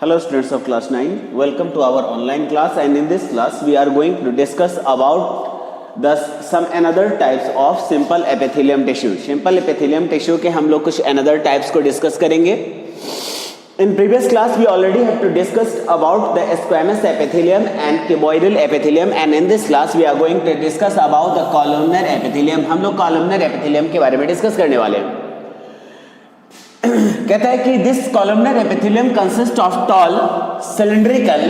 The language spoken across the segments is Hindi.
Hello students of class 9, welcome to our online class, and in this class we are going to discuss about some another types of simple epithelium tissue. Simple epithelium tissue के हम लोग कुछ another types को discuss करेंगे. In previous class we already have to discuss about the squamous epithelium and cuboidal epithelium, and in this class we are going to discuss about the columnar epithelium. हम लोग columnar epithelium के बारे में discuss करने वाले हैं. कहता है कि this columnar epithelium consist of tall cylindrical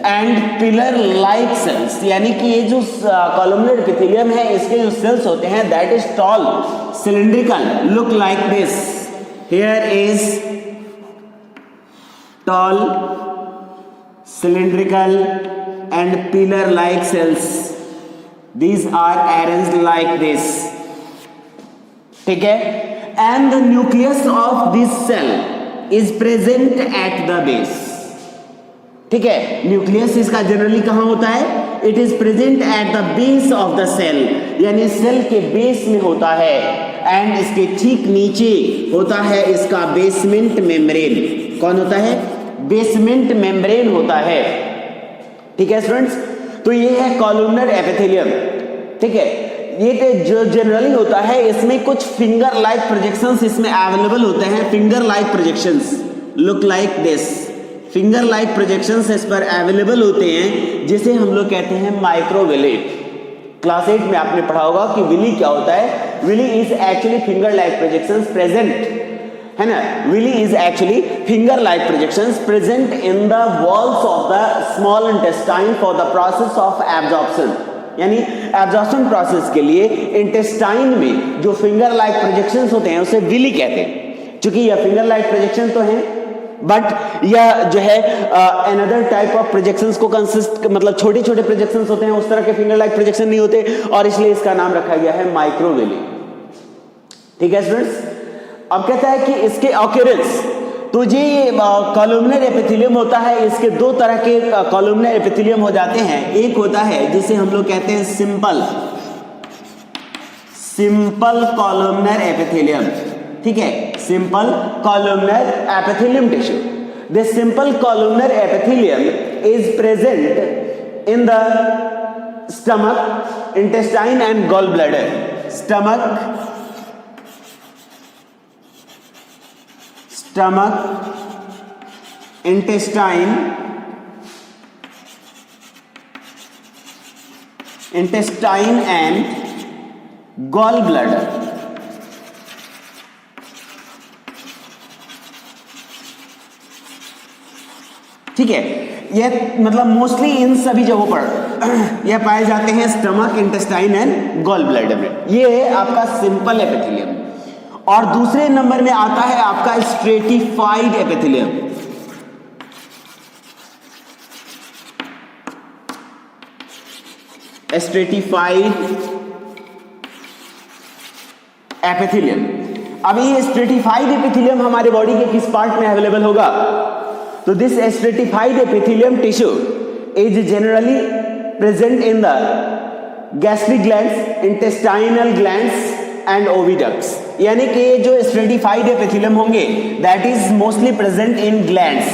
and pillar like cells, यानी कि ये जो कॉलमनर एपिथेलियम है इसके जो सेल्स होते हैं that is tall cylindrical look like this. Here is tall cylindrical and pillar like cells, these are arranged like this. ठीक है. And the nucleus of this cell is present at the base. ठीक है. न्यूक्लियस इसका जनरली कहां होता है? It is present at the base of the cell, यानी सेल के बेस में होता है. एंड इसके ठीक नीचे होता है इसका बेसमेंट मेम्ब्रेन. कौन होता है? बेसमेंट मेम्ब्रेन होता है. ठीक है स्टूडेंट्स. तो ये है कॉलमनर एपिथेलियम. ठीक है. ये जो जनरली होता है इसमें कुछ फिंगर लाइक प्रोजेक्शंस इसमें अवेलेबल होते हैं. Finger like projections look like this. Finger like projections इस पर अवेलेबल होते हैं जिसे हम लोग कहते हैं माइक्रोविली. क्लास 8 में आपने पढ़ा होगा कि विली क्या होता है. Villi is actually finger like projections present, है ना. Villi is actually finger like projections present in the walls of the small intestine for the process of absorption, यानी एब्जॉर्प्शन प्रोसेस के लिए इंटेस्टाइन में जो फिंगर लाइक प्रोजेक्शंस होते हैं उसे विली कहते हैं. क्योंकि यह फिंगर लाइक प्रोजेक्शन तो है बट यह जो है अनदर टाइप ऑफ प्रोजेक्शंस को कंसिस्ट, मतलब छोटे छोटे प्रोजेक्शंस होते हैं, उस तरह के फिंगर लाइक प्रोजेक्शन नहीं होते और इसलिए इसका नाम रखा गया है माइक्रोविली. ठीक है स्टूडेंट्स. अब कहता है कि इसके ऑक्यूरेंस, तो ये कॉलमनर एपिथेलियम होता है. इसके दो तरह के कॉलमनर एपिथेलियम हो जाते हैं. एक होता है जिसे हम लोग कहते हैं सिंपल कॉलमनर एपिथेलियम. ठीक है. Simple columnar epithelium tissue. This simple columnar epithelium is present in the stomach, intestine and gallbladder. Stomach, intestine and gallbladder. ठीक है. यह मतलब मोस्टली इन सभी जगहों पर यह पाए जाते हैं stomach, intestine and gallbladder में. यह है आपका सिंपल एपिथेलियम. और दूसरे नंबर में आता है आपका स्ट्रेटिफाइड एपिथेलियम. Stratified epithelium. अब ये स्ट्रेटिफाइड एपिथेलियम हमारे बॉडी के किस पार्ट में अवेलेबल होगा? तो this stratified epithelium tissue is generally present in the gastric glands, intestinal glands and oviducts. यानी कि जो स्ट्रेटिफाइड एपिथेलियम होंगे that is mostly present in glands.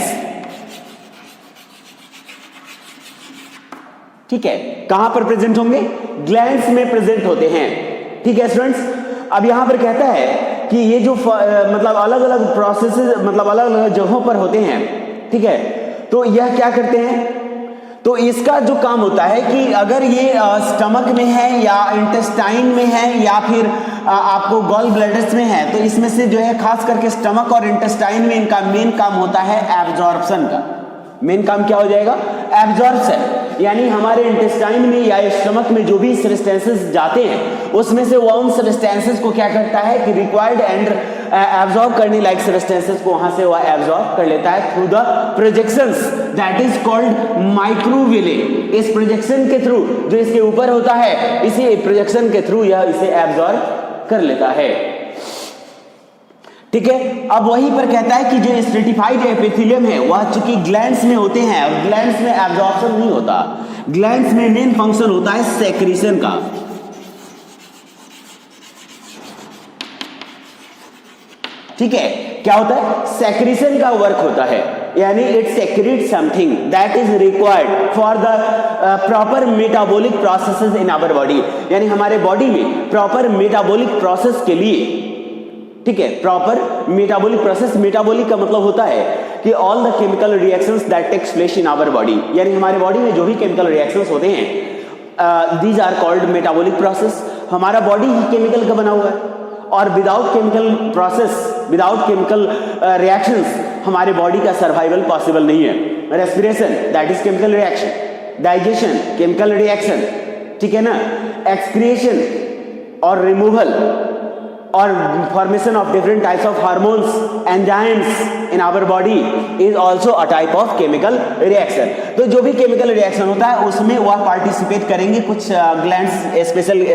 ठीक है. कहां पर प्रेजेंट होंगे? ग्लैंड्स में प्रेजेंट होते हैं. ठीक है स्टूडेंट्स. अब यहां पर कहता है कि ये जो मतलब अलग अलग प्रोसेसेस, मतलब अलग अलग जगहों पर होते हैं. ठीक है. तो यह क्या करते हैं? तो इसका जो काम होता है कि अगर ये स्टमक में है या इंटेस्टाइन में है या फिर आपको गॉल ब्लैडर्स में है, तो इसमें से जो है खास करके स्टमक और इंटेस्टाइन में इनका मेन काम होता है एब्जॉर्प्शन का. मेन काम क्या हो जाएगा? एब्जॉर्प्शन. यानी हमारे इंटेस्टाइन में या स्टमक में जो भी सब्सटेंसेस जाते हैं उसमें से वो उन सब्सटेंसेस को क्या करता है कि रिक्वायर्ड एंड एब्जॉर्ब करने लायक सब्सटेंसेस को वहां से वह एब्जॉर्ब कर लेता है through the projections that is called microvilli. इस प्रोजेक्शन के थ्रू जो इसके ऊपर होता है, इसी प्रोजेक्शन के थ्रू यह इसे एब्जॉर्ब कर लेता है. ठीक है. अब वहीं पर कहता है कि जो स्ट्रेटिफाइड एपिथेलियम है वह चूंकि ग्लैंड्स में होते हैं और ग्लैंड्स में एब्जॉर्प्शन नहीं होता. ग्लैंड्स में मेन फंक्शन होता है सेक्रीशन का. ठीक है, क्या होता है, सेक्रीशन का वर्क होता है। यानी it secrete something that is required for the proper metabolic processes in our body, यानी हमारे बॉडी में प्रॉपर मेटाबॉलिक प्रोसेस के लिए, ठीक है, प्रॉपर मेटाबॉलिक प्रोसेस, मेटाबॉलिक का मतलब होता है कि all the chemical reactions that takes place in our body, यानी हमारे बॉडी में जो भी केमिकल रिएक्शंस होते हैं these are called metabolic process. हमारा बॉडी ही केमिकल का बना हुआ है और without chemical process, without chemical reactions हमारे बॉडी का सर्वाइवल पॉसिबल नहीं है। Respiration that is chemical reaction, digestion chemical reaction, ठीक है ना, एक्सक्रिएशन और रिमूवल और formation of different types of hormones, enzymes in our body is also a type of chemical reaction. तो जो भी केमिकल रिएक्शन होता है उसमें वह पार्टिसिपेट करेंगे कुछ glands,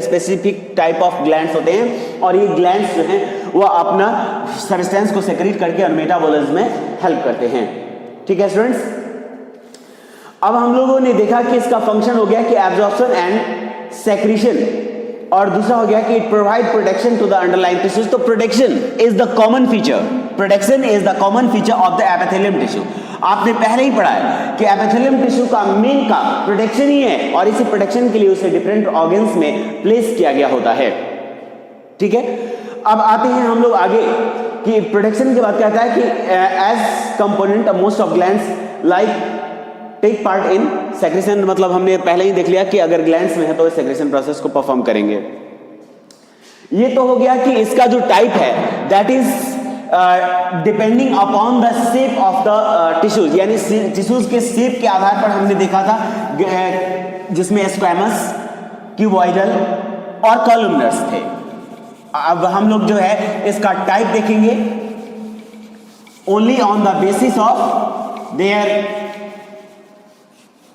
specific type of glands होते हैं और ये ग्लैंड्स जो हैं वह अपना सब्सटेंस को सेक्रेट करके और मेटाबॉलिज्म में हेल्प करते हैं। ठीक है स्टूडेंट्स, अब हम लोगों ने देखा कि इसका फंक्शन हो गया कि एब्जॉर्प्शन एंड सेक्रीशन, और दूसरा हो गया कि it provide protection to the underlying tissues. तो protection is the common feature, protection is the common feature of the epithelium tissue. आपने पहले ही पढ़ा है कि एपिथेलियम टिश्यू का मेन काम प्रोटेक्शन ही है और इसी प्रोटेक्शन के लिए उसे डिफरेंट ऑर्गन्स में प्लेस किया गया होता है। ठीक है, अब आते हैं हम लोग आगे कि प्रोटेक्शन के बाद क्या कहता है कि as component most of glands like take part in secretion, मतलब हमने पहले ही देख लिया कि अगर ग्लैंड्स में है तो सेक्रेशन प्रोसेस को परफॉर्म करेंगे। ये तो हो गया कि इसका जो टाइप है that is depending upon the shape of the tissues, यानी टिश्यूज के शेप के आधार पर हमने देखा था जिसमें स्क्वैमस, क्यूबॉइडल और कॉलमनर्स थे। अब हम लोग जो है इसका टाइप देखेंगे only on the basis of their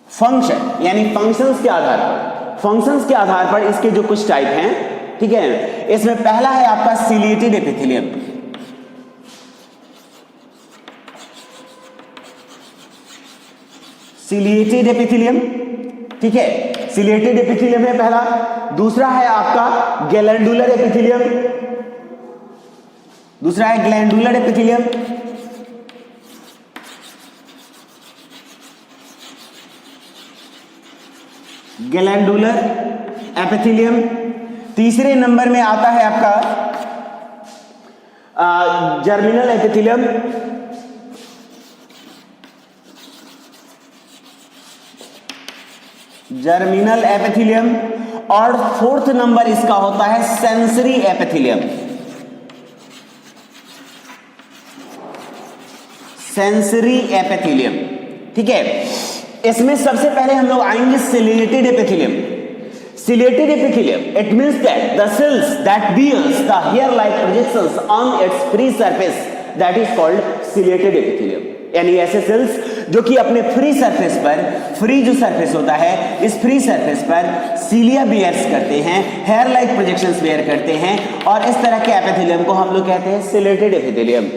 function, यानी फंक्शंस के आधार पर, फंक्शंस के आधार पर इसके जो कुछ टाइप हैं। ठीक है, इसमें पहला है आपका सिलिएटेड एपिथेलियम। सिलिएटेड एपिथेलियम, ठीक है, सिलिएटेड एपिथेलियम है पहला। दूसरा है आपका ग्लैंडुलर एपिथेलियम, दूसरा है ग्लैंडुलर एपिथेलियम। Glandular epithelium. तीसरे नंबर में आता है आपका जर्मिनल एपिथेलियम। Germinal epithelium. और फोर्थ नंबर इसका होता है सेंसरी एपिथेलियम। सेंसरी एपिथेलियम, ठीक है। इसमें सबसे पहले हम लोग आएंगे ciliated epithelium. Ciliated epithelium, it means that the cells that bears the hair like projections on its free surface, that is called ciliated epithelium. यानी ऐसे सेल्स जो कि अपने फ्री सरफेस पर, फ्री जो सरफेस होता है, इस फ्री सरफेस पर सीलिया बियर्स करते हैं, हेयर लाइक प्रोजेक्शंस बियर करते हैं, और इस तरह के एपिथेलियम को हम लोग कहते हैं सिलिएटेड एपिथेलियम।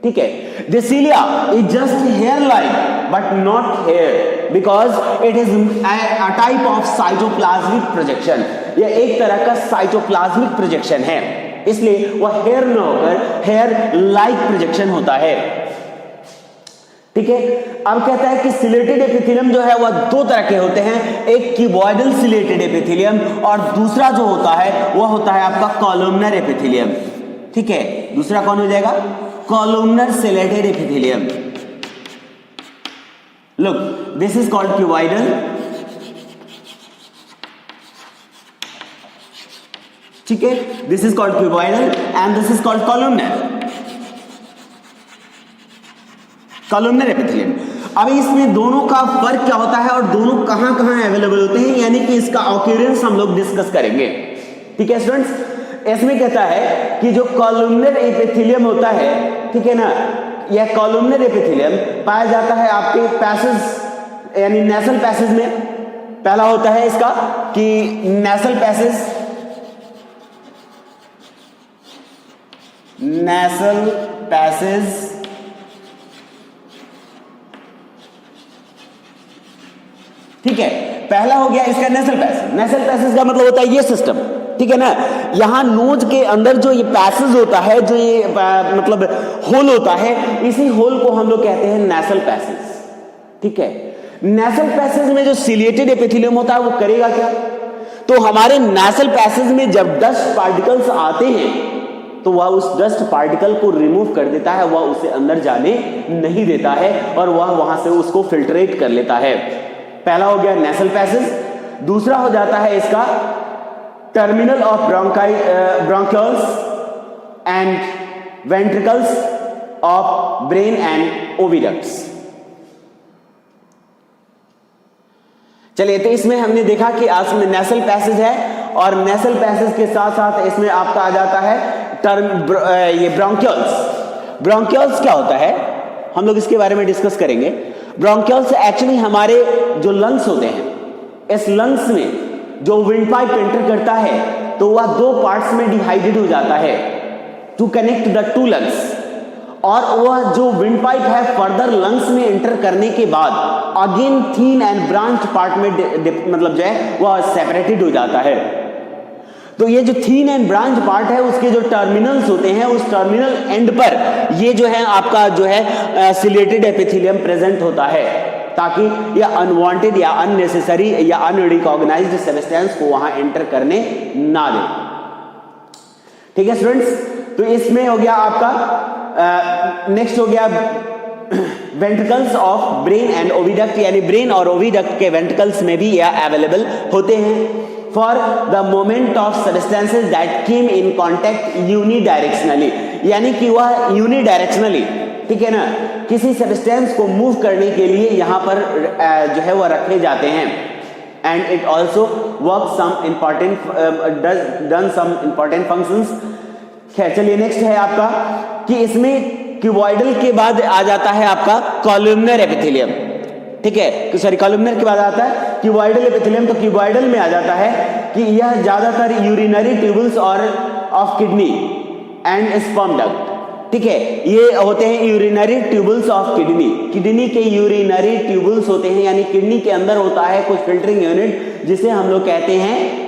ठीक है, the cilia is just hair-like but not hair because it is a type of cytoplasmic projection। यह एक तरह का साइटोप्लाज्मिक प्रोजेक्शन है, इसलिए वह हेयर न होकर हेयर लाइक प्रोजेक्शन होता है। ठीक है, अब कहता है कि सिलिएटेड एपिथेलियम जो है वह दो तरह के होते हैं, एक क्यूबॉइडल सिलिएटेड एपिथेलियम और दूसरा जो होता है वह होता है आपका कॉलमनर एपिथेलियम। ठीक है, दूसरा कौन हो जाएगा? columnar silated epithelium. Look, this is called cuboidal, ठीक है, this is called cuboidal and this is called columnar, columnar epithelium। अब इसमें दोनों का फर्क क्या होता है और दोनों कहां कहां अवेलेबल होते हैं, यानी कि इसका ऑक्यूरेंस हम लोग डिस्कस करेंगे। ठीक है स्टूडेंट्स, इसमें कहता है कि जो कॉलमनर एपिथेलियम होता है, ठीक है ना, यह कॉलमनर एपिथेलियम पाया जाता है आपके पैसेज यानी नेसल पैसेज में। पहला होता है इसका कि नेसल पैसेज, नेसल पैसेज, ठीक है, पहला हो गया इसका नेसल पैसेज। नेसल पैसेज का मतलब होता है ये सिस्टम, ठीक है ना, यहां नोज के अंदर जो ये पैसेज होता है, जो ये मतलब होल होता है, इसी होल को हम लोग कहते हैं नेसल पैसेज। ठीक है, नेसल पैसेज में जो सिलिएटेड एपिथेलियम होता है वो करेगा क्या? तो हमारे नेसल पैसेज में जब डस्ट पार्टिकल्स आते हैं तो वह उस डस्ट पार्टिकल को रिमूव कर देता है, वह उसे अंदर जाने नहीं देता है और वह वहां से उसको फिल्ट्रेट कर लेता है। पहला हो गया नेसल पैसेज। दूसरा हो जाता है इसका terminal of bronchioles and ventricles of brain and oviducts. चलिए, तो इसमें हमने देखा कि इसमें नेसल पैसेज है और नेसल पैसेज के साथ साथ इसमें आपका आ जाता है ये ब्रोंकियल्स। ब्रोंकियल्स क्या होता है हम लोग इसके बारे में डिस्कस करेंगे। ब्रोंकियल्स एक्चुअली हमारे जो लंग्स होते हैं, इस लंग्स में जो विंड पाइप एंटर करता है तो वह दो पार्ट्स में डिवाइडेड हो जाता है to connect the two lungs, और वह जो विंड पाइप है फर्दर लंग्स में एंटर करने के बाद again thin and branch part में मतलब जो है वह सेपरेटेड हो जाता है। तो ये जो थीन एंड ब्रांच पार्ट है उसके जो टर्मिनल्स होते हैं, उस टर्मिनल एंड पर ये जो है आपका जो है सिलिएटेड एपिथेलियम प्रेजेंट होता है, ताकि यह अनवांटेड या अननेसेसरी या अनरिकॉग्नाइज्ड सब्सटेंस को वहां एंटर करने ना दे। ठीक है स्टूडेंट्स, तो इसमें हो गया आपका नेक्स्ट हो गया ventricles of brain and oviduct, यानी ब्रेन और ओविडक्ट के वेंट्रिकल्स में भी यह अवेलेबल होते हैं for the moment of substances that came in contact unidirectionally, यानी कि वह यूनिडायरेक्शनली, ठीक है ना, किसी सब्सटेंस को मूव करने के लिए यहां पर जो है वह रखे जाते हैं। And it also work some important done some important functions. खैर चलिए, नेक्स्ट है आपका कि इसमें क्यूबॉइडल के बाद आ जाता है आपका कॉलमनर एपिथेलियम। ठीक है, सॉरी कॉलमनर के बाद आता है क्यूबॉइडल एपिथेलियम। तो क्यूबॉइडल में आ जाता है कि यह ज्यादातर यूरिनरी ट्यूबल्स और of kidney and sperm duct, ठीक है, ये होते हैं urinary tubules of kidney. Kidney के यूरिनरी ट्यूबल्स होते हैं, यानी किडनी के अंदर होता है कुछ फिल्टरिंग यूनिट जिसे हम लोग कहते हैं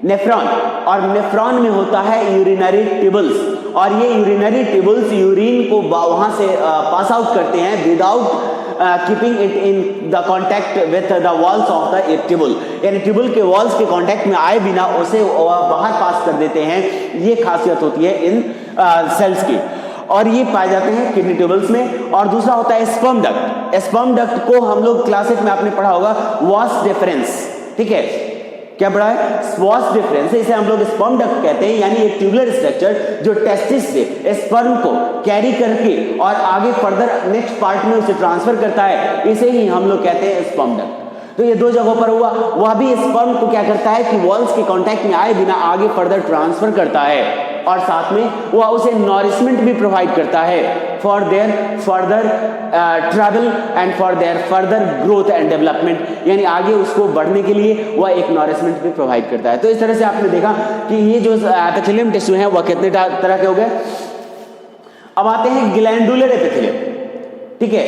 नेफ्रॉन, और नेफ्रॉन में होता है यूरिनरी ट्यूबल्स, और ये यूरिनरी ट्यूबल्स यूरिन को वहां से पास आउट करते हैं without keeping it in the contact with the walls of the tubule, यानी ट्यूबल के वॉल्स के कॉन्टैक्ट में आए बिना उसे बाहर पास कर देते हैं। ये खासियत होती है इन सेल्स की, और ये पाए जाते हैं किडनी ट्यूबल्स में। और दूसरा होता है स्पर्म डक्ट। स्पर्म डक्ट को हम लोग क्लासेस में आपने पढ़ा होगा वास डिफरेंस, ठीक है, क्या पढ़ा है, वास डिफरेंस, इसे हम लोग स्पर्म डक्ट कहते हैं, यानी एक ट्यूबुलर स्ट्रक्चर जो टेस्टिस से स्पर्म को कैरी करके और आगे फर्दर नेक्स्ट पार्ट में उसे ट्रांसफर करता है, इसे ही हम लोग कहते हैं स्पर्म डक्ट। तो ये दो जगहों पर हुआ, वह भी स्पर्म को क्या करता है कि वॉल्स के कांटेक्ट में आए बिना आगे फर्दर ट्रांसफर करता है, और साथ में वह उसे नॉरिशमेंट भी प्रोवाइड करता है for their further travel and for their further growth and development, यानी आगे उसको बढ़ने के लिए वह एक नॉरिशमेंट भी प्रोवाइड करता है। तो इस तरह से आपने देखा कि ये जो एपिथेलियम टिश्यू है वह कितने तरह के हो गए। अब आते हैं ग्लैंडुलर एपिथेलियम, ठीक है,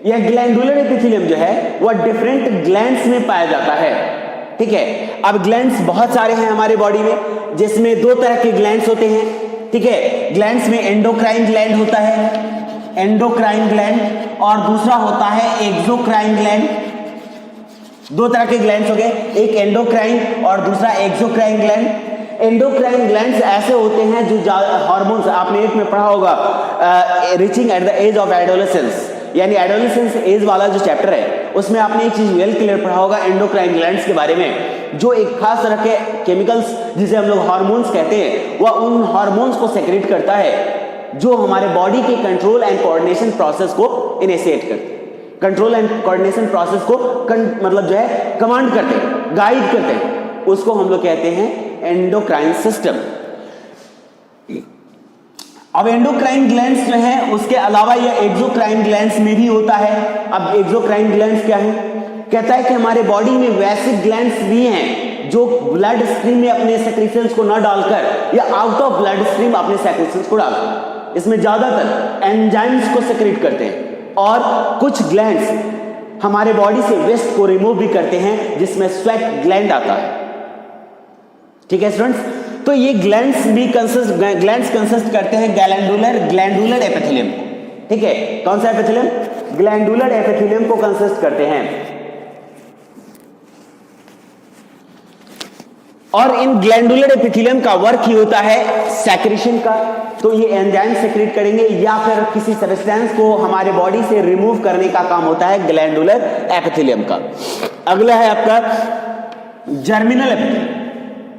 यह ग्लैंडुलर एपिथेलियम जो है वह डिफरेंट ग्लैंड्स में पाया जाता है, ठीक है। अब ग्लैंड्स बहुत सारे हैं हमारे बॉडी में, जिसमें दो तरह के ग्लैंड्स होते हैं, ठीक है। ग्लैंड्स में एंडोक्राइन ग्लैंड होता है, एंडोक्राइन ग्लैंड, और दूसरा होता है एक्सोक्राइन ग्लैंड। दो तरह के ग्लैंड्स हो गए, एक एंडोक्राइन और दूसरा एक्सोक्राइन ग्लैंड। एंडोक्राइन ग्लैंड्स ऐसे होते हैं जो हार्मोन्स, आपने एक में पढ़ा होगा reaching at the age of adolescence, यानी एडोलेसेंस एज वाला जो चैप्टर है उसमें आपने एक चीज वेल क्लियर पढ़ा होगा एंडोक्राइन ग्लैंड्स के बारे में, जो एक खास तरह के केमिकल्स जिसे हम लोग हार्मोन्स कहते हैं, वह उन हार्मोन्स को सेक्रेट करता है जो हमारे बॉडी के कंट्रोल एंड कोऑर्डिनेशन प्रोसेस को इनिशिएट करते हैं, कंट्रोल एंड कोऑर्डिनेशन प्रोसेस को मतलब जो है कमांड करते हैं, गाइड करते हैं, उसको हम लोग कहते हैं एंडोक्राइन सिस्टम। अब एंडोक्राइन ग्लैंड्स जो है उसके अलावा यह एक्सोक्राइन ग्लैंड्स में भी होता है। अब एक्सोक्राइन ग्लैंड्स क्या है, कहता है कि हमारे बॉडी में वैसे ग्लैंड्स भी हैं जो ब्लड स्ट्रीम में अपने सेक्रेशंस को न डालकर या आउट ऑफ ब्लड स्ट्रीम अपने सेक्रेशंस को डालकर, इसमें ज्यादातर एंजाइम्स को सेक्रेट करते हैं, और कुछ ग्लैंड्स हमारे बॉडी से वेस्ट को रिमूव भी करते हैं, जिसमें स्वेट ग्लैंड आता है, ठीक है स्टूडेंट्स। तो ये ग्लैंड्स कंसिस्ट करते हैं ग्लैंडुलर एपिथेलियम को, ठीक है। कौन सा एपिथेलियम? ग्लैंडुलर एपिथेलियम को कंसिस्ट करते हैं। और इन ग्लैंडुलर एपिथेलियम का वर्क ही होता है सेक्रेशन का, तो ये एंजाइम सेक्रेट करेंगे या फिर किसी सब्सटेंस को हमारे बॉडी से रिमूव करने का काम होता है ग्लैंडुलर एपिथेलियम का। अगला है आपका germinal epithelium.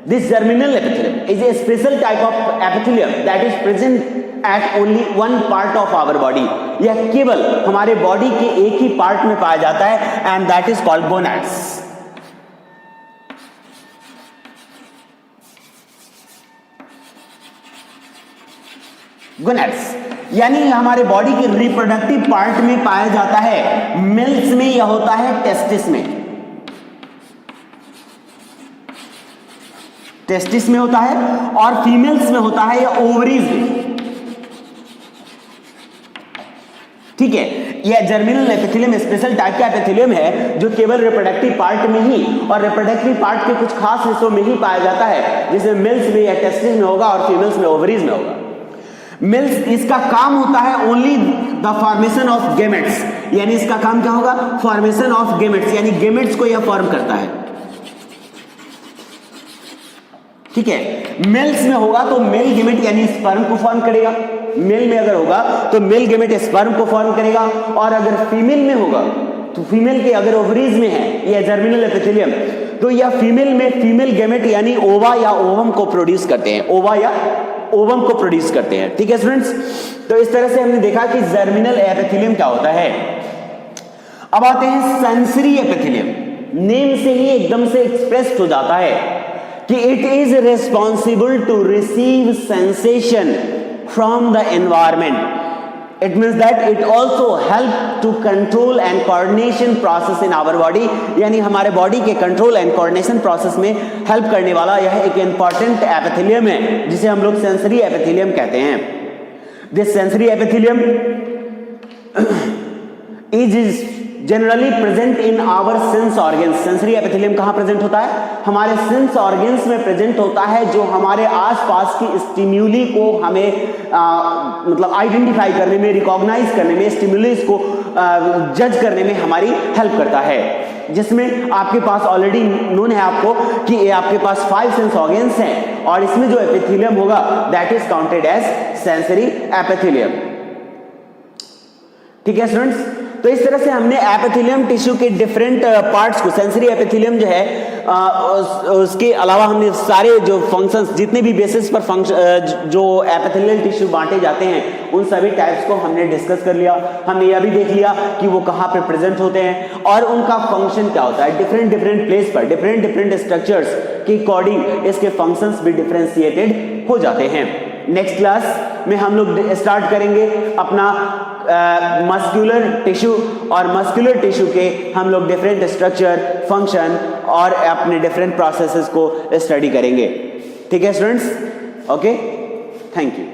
This germinal epithelium is a special type of epithelium that is present at only one part of our body. यह केवल हमारे बॉडी के एक ही पार्ट में पाया जाता है and that is called gonads. Gonads यानी हमारे बॉडी के रिप्रोडक्टिव पार्ट में पाया जाता है। मेल्स में यह होता है टेस्टिस में होता है और फीमेल्स में होता है या ओवरीज में, ठीक है। यह जर्मिनल एपिथेलियम स्पेशल टाइप का एपिथेलियम है जो केवल रिप्रोडक्टिव पार्ट में ही और रिप्रोडक्टिव पार्ट के कुछ खास हिस्सों में ही पाया जाता है, जिसमें मेल्स में या टेस्टिस में होगा और फीमेल्स में ओवरीज में होगा। मेल्स इसका काम होता है only the formation of gametes, यानी इसका काम क्या होगा? फॉर्मेशन ऑफ गेमेट्स, यानी गेमेट्स को यह फॉर्म करता है, ठीक है। मेल्स में होगा तो मेल गेमेट यानी स्पर्म को फॉर्म करेगा, मेल में अगर होगा तो मेल गेमेट स्पर्म को फॉर्म करेगा, और अगर फीमेल में होगा तो फीमेल के अगर ओवरीज में है यह जर्मिनल एपिथेलियम तो यह फीमेल में फीमेल गेमेट यानी ओवा या ओवम को प्रोड्यूस करते हैं, ओवा या ओवम को प्रोड्यूस करते हैं, ठीक है स्टूडेंट्स। तो इस तरह से हमने देखा कि जर्मिनल एपिथेलियम क्या होता है। अब आते हैं सेंसरी एपिथेलियम। नेम से ही एकदम से एक्सप्रेस्ड हो जाता है कि it is responsible to receive sensation from the environment. It means that it also help to control and coordination process in our body, यानी हमारे बॉडी के कंट्रोल एंड कोऑर्डिनेशन प्रोसेस में हेल्प करने वाला यह एक इंपॉर्टेंट एपिथेलियम है जिसे हम लोग सेंसरी एपिथेलियम कहते हैं। This sensory epithelium is generally present in our sense organs. Sensory epithelium कहां प्रेजेंट होता है? हमारे सेंस ऑर्गन्स में प्रेजेंट होता है, जो हमारे आसपास की स्टिम्युली को हमें मतलब आइडेंटिफाई करने में, रिकॉग्नाइज करने में, स्टिम्युलस को जज करने में हमारी हेल्प करता है, जिसमें आपके पास ऑलरेडी नोन है आपको कि ये आपके पास 5 सेंस ऑर्गन्स हैं और इसमें जो एपिथेलियम होगा that is counted as sensory epithelium, ठीक है स्टूडेंट्स। तो इस तरह से हमने एपिथेलियम टिश्यू के डिफरेंट पार्ट्स को, सेंसरी एपिथेलियम जो है उसके अलावा हमने सारे जो फंक्शंस, जितने भी बेसिस पर फंक्शन जो एपिथेलियल टिश्यू बांटे जाते हैं उन सभी टाइप्स को हमने डिस्कस कर लिया। हमने यह भी देख लिया कि वो कहाँ पे प्रेजेंट होते हैं और उनका फंक्शन क्या होता है। डिफरेंट प्लेस पर डिफरेंट स्ट्रक्चर्स के अकॉर्डिंग इसके फंक्शंस भी डिफरेंशिएटेड हो जाते हैं। नेक्स्ट क्लास में हम लोग स्टार्ट करेंगे अपना मस्कुलर टिश्यू, और मस्कुलर टिश्यू के हम लोग डिफरेंट स्ट्रक्चर, फंक्शन और अपने डिफरेंट प्रोसेसेस को स्टडी करेंगे, ठीक है स्टूडेंट्स। Okay, thank you.